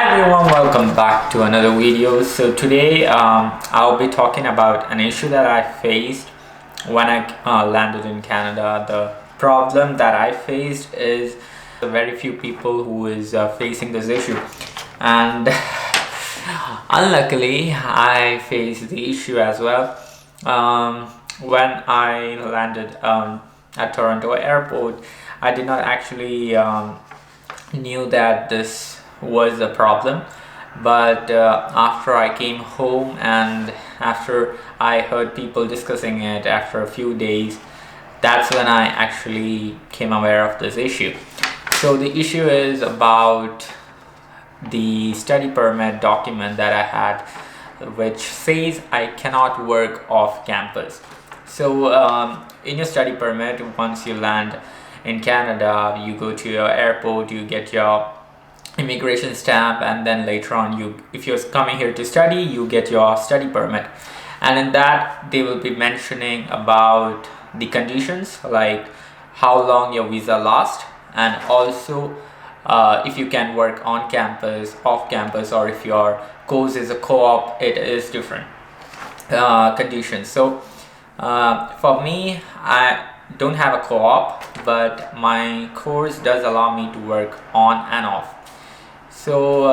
Hi everyone, welcome back to another video. So today I'll be talking about an issue that I faced when I landed in Canada. The problem that I faced is very few people who is facing this issue, and unluckily I faced the issue as well. When I landed at Toronto airport, I did not actually knew that this was a problem, but after I came home and after I heard people discussing it after a few days, that's when I actually came aware of this issue. So the issue is about the study permit document that I had, which says I cannot work off campus. So in your study permit, once you land in Canada, you go to your airport, you get your immigration stamp, and then later on, if you're coming here to study, you get your study permit, and in that they will be mentioning about the conditions, like how long your visa lasts, and also if you can work on campus, off campus, or if your course is a co-op, it is different conditions. So for me, I don't have a co-op, but my course does allow me to work on and off. So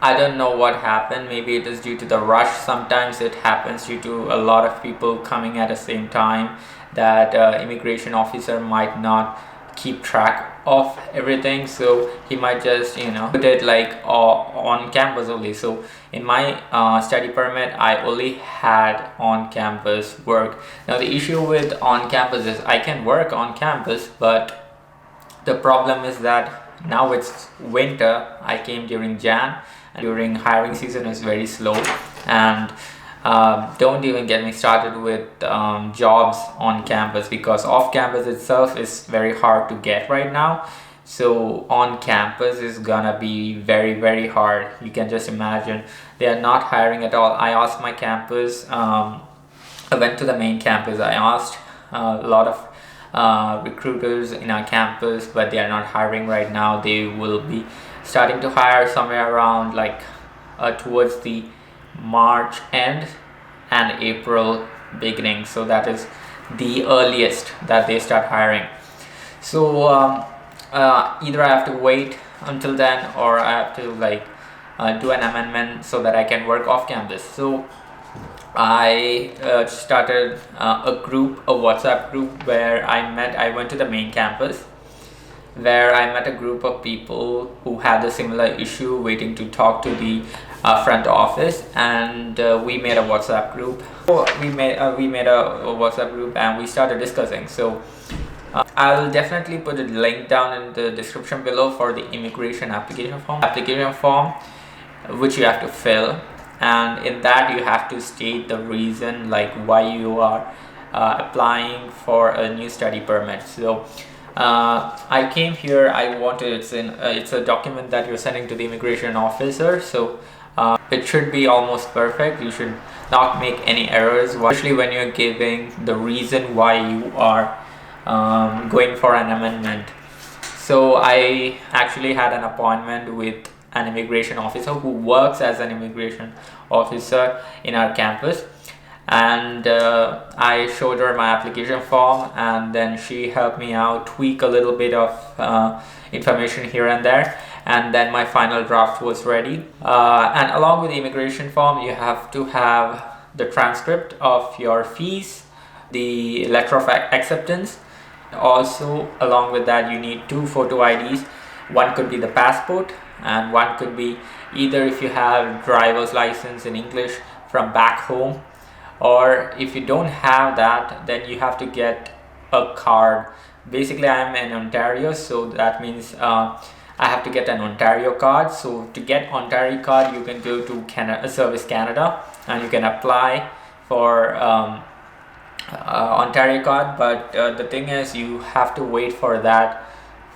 I don't know what happened. Maybe it is due to the rush. Sometimes it happens due to a lot of people coming at the same time, that immigration officer might not keep track of everything, so he might just put it like on campus only. So in my study permit, I only had on campus work. Now the issue with on campus is I can work on campus, but the problem is that now it's winter. I came during Jan, and during hiring season is very slow, and don't even get me started with jobs on campus, because off campus itself is very hard to get right now. So on campus is gonna be very hard. You can just imagine, they are not hiring at all. I asked my campus, I went to the main campus, I asked a lot of recruiters in our campus, but they are not hiring right now. They will be starting to hire somewhere around like towards the March end and April beginning. So that is the earliest that they start hiring. So either I have to wait until then, or I have to do an amendment so that I can work off campus. So I started a WhatsApp group where I went to the main campus, where I met a group of people who had a similar issue, waiting to talk to the front office, and we made a WhatsApp group. We made a WhatsApp group and we started discussing. So I'll definitely put a link down in the description below for the immigration application form which you have to fill, and in that you have to state the reason, like why you are applying for a new study permit. So I came here, it's a document that you're sending to the immigration officer, so it should be almost perfect. You should not make any errors, especially when you're giving the reason why you are going for an amendment. So I actually had an appointment with an immigration officer who works as an immigration officer in our campus, and I showed her my application form, and then she helped me out, tweak a little bit of information here and there, and then my final draft was ready. And along with the immigration form, you have to have the transcript of your fees, the letter of acceptance. Also along with that, you need 2 photo IDs. One could be the passport, and one could be either if you have driver's license in English from back home, or if you don't have that, then you have to get a card. Basically I'm in Ontario, so that means I have to get an Ontario card. So to get Ontario card, you can go to Service Canada and you can apply for Ontario card, but the thing is you have to wait for that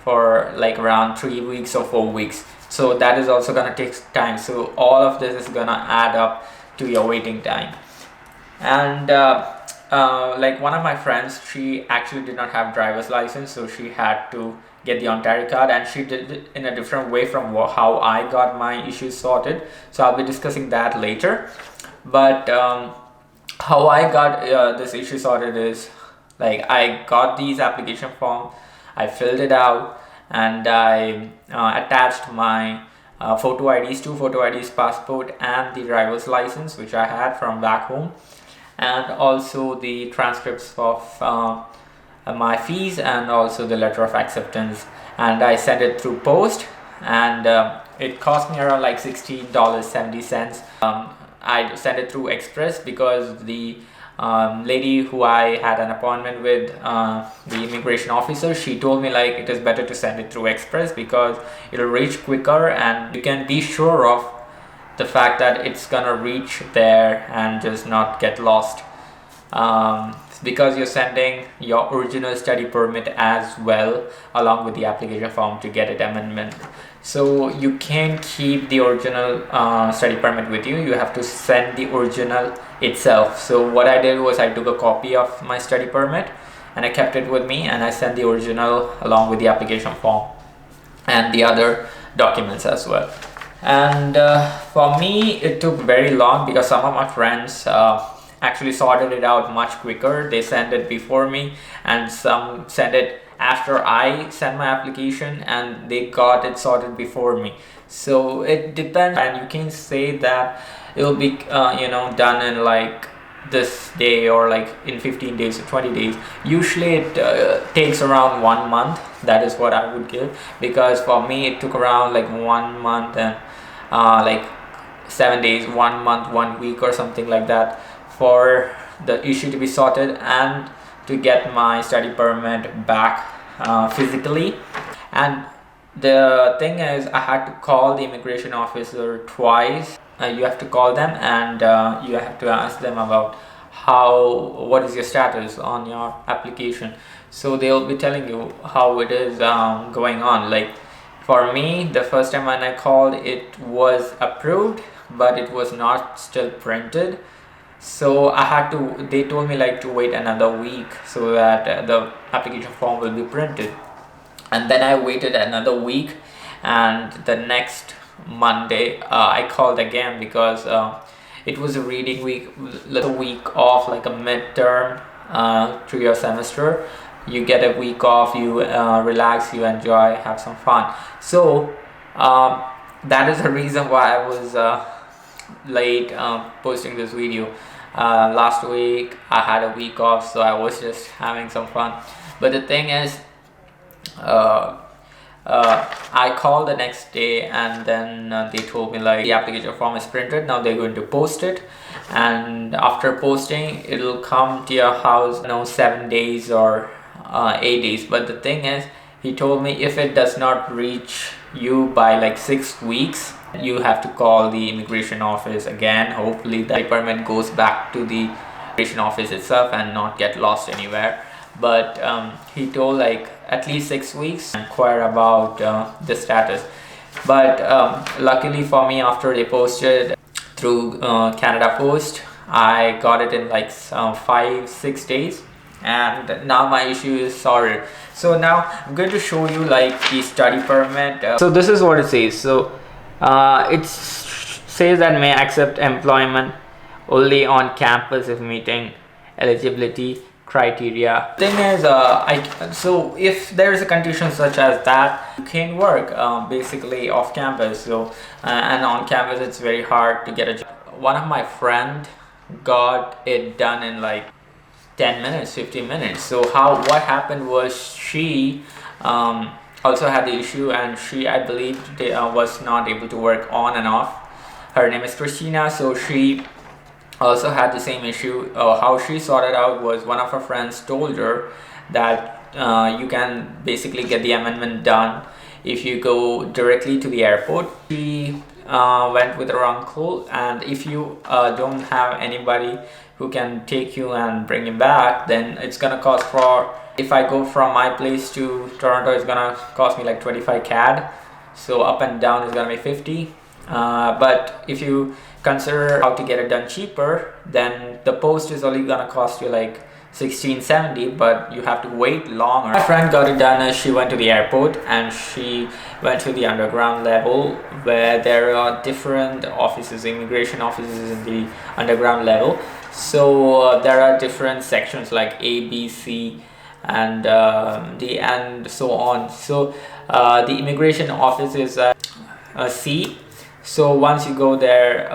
for like around 3 weeks or 4 weeks. So that is also gonna take time. So all of this is gonna add up to your waiting time. And like one of my friends, she actually did not have driver's license, so she had to get the Ontario card, and she did it in a different way from how I got my issues sorted. So I'll be discussing that later. But how I got this issue sorted is, like, I got these application form, I filled it out, and I attached my photo IDs, two photo IDs, passport and the driver's license which I had from back home, and also the transcripts of my fees and also the letter of acceptance, and I sent it through post, and it cost me around like $16.70. I sent it through express because the lady who I had an appointment with, the immigration officer, she told me like it is better to send it through express because it'll reach quicker and you can be sure of the fact that it's gonna reach there and just not get lost, because you're sending your original study permit as well along with the application form to get it amendment. So you can't keep the original study permit with you, you have to send the original itself. So what I did was I took a copy of my study permit and I kept it with me, and I sent the original along with the application form and the other documents as well. And for me it took very long because some of my friends actually sorted it out much quicker. They sent it before me, and some sent it after I sent my application, and they got it sorted before me. So it depends, and you can say that it will be done in like this day or like in 15 days or 20 days. Usually it takes around 1 month. That is what I would give, because for me it took around like 1 month and like 7 days, 1 month, 1 week or something like that for the issue to be sorted and to get my study permit back physically. And the thing is, I had to call the immigration officer twice. You have to call them and you have to ask them about what is your status on your application. So they'll be telling you how it is going on. Like for me, the first time when I called, it was approved, but it was not still printed. So they told me like to wait another week so that the application form will be printed. And then I waited another week, and the next Monday I called again because it was a reading week, a week off, like a midterm through your semester. You get a week off, you relax, you enjoy, have some fun. So that is the reason why I was late posting this video. Last week I had a week off, so I was just having some fun. But the thing is, I called the next day, and then they told me like the application form is printed, now they're going to post it, and after posting it'll come to your house 7 days or 8 days. But the thing is, he told me if it does not reach you by like 6 weeks, you have to call the immigration office again. Hopefully the permit goes back to the immigration office itself and not get lost anywhere. But he told like at least 6 weeks to inquire about the status. But luckily for me, after they posted through Canada Post, I got it in like 5-6 days, and now my issue is sorted. So now I'm going to show you like the study permit. So this is what it says. So it says that may accept employment only on campus if meeting eligibility criteria. Thing is, so if there is a condition such as that, you can work basically off campus. So and on campus it's very hard to get a job. One of my friend got it done in like 10 minutes, 15 minutes. So what happened was, she also had the issue, and she, I believe, was not able to work on and off. Her name is Christina. So she also had the same issue. How she sorted out was, one of her friends told her that you can basically get the amendment done if you go directly to the airport. She went with her uncle, and if you don't have anybody who can take you and bring you back, then it's gonna cost if I go from my place to Toronto, it's gonna cost me like 25 CAD. So up and down is gonna be 50. But if you consider how to get it done cheaper, then the post is only gonna cost you like 1670, but you have to wait longer. My friend got it done as she went to the airport, and she went to the underground level where there are different offices, immigration offices in the underground level. So there are different sections like A, B, C, and D, and so on. So the immigration office is C. So once you go there,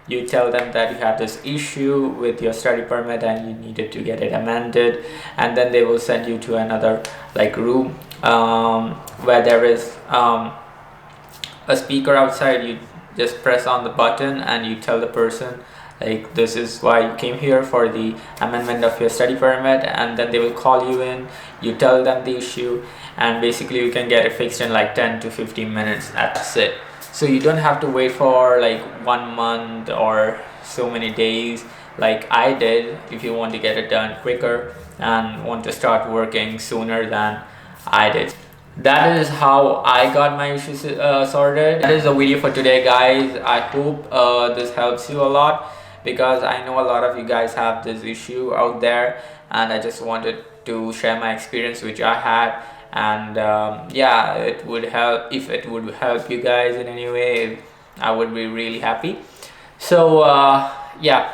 you tell them that you have this issue with your study permit and you needed to get it amended, and then they will send you to another like room where there is a speaker outside. You just press on the button and you tell the person like, this is why you came here, for the amendment of your study permit, and then they will call you in. You tell them the issue, and basically you can get it fixed in like 10 to 15 minutes. That's it. So you don't have to wait for like 1 month or so many days like I did, if you want to get it done quicker and want to start working sooner than I did. That is how I got my issues sorted. That is the video for today, guys. I hope this helps you a lot, because I know a lot of you guys have this issue out there, and I just wanted to share my experience which I had. And yeah, it would help. If it would help you guys in any way, I would be really happy. So yeah,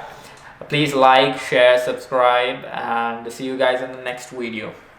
please like, share, subscribe, and see you guys in the next video.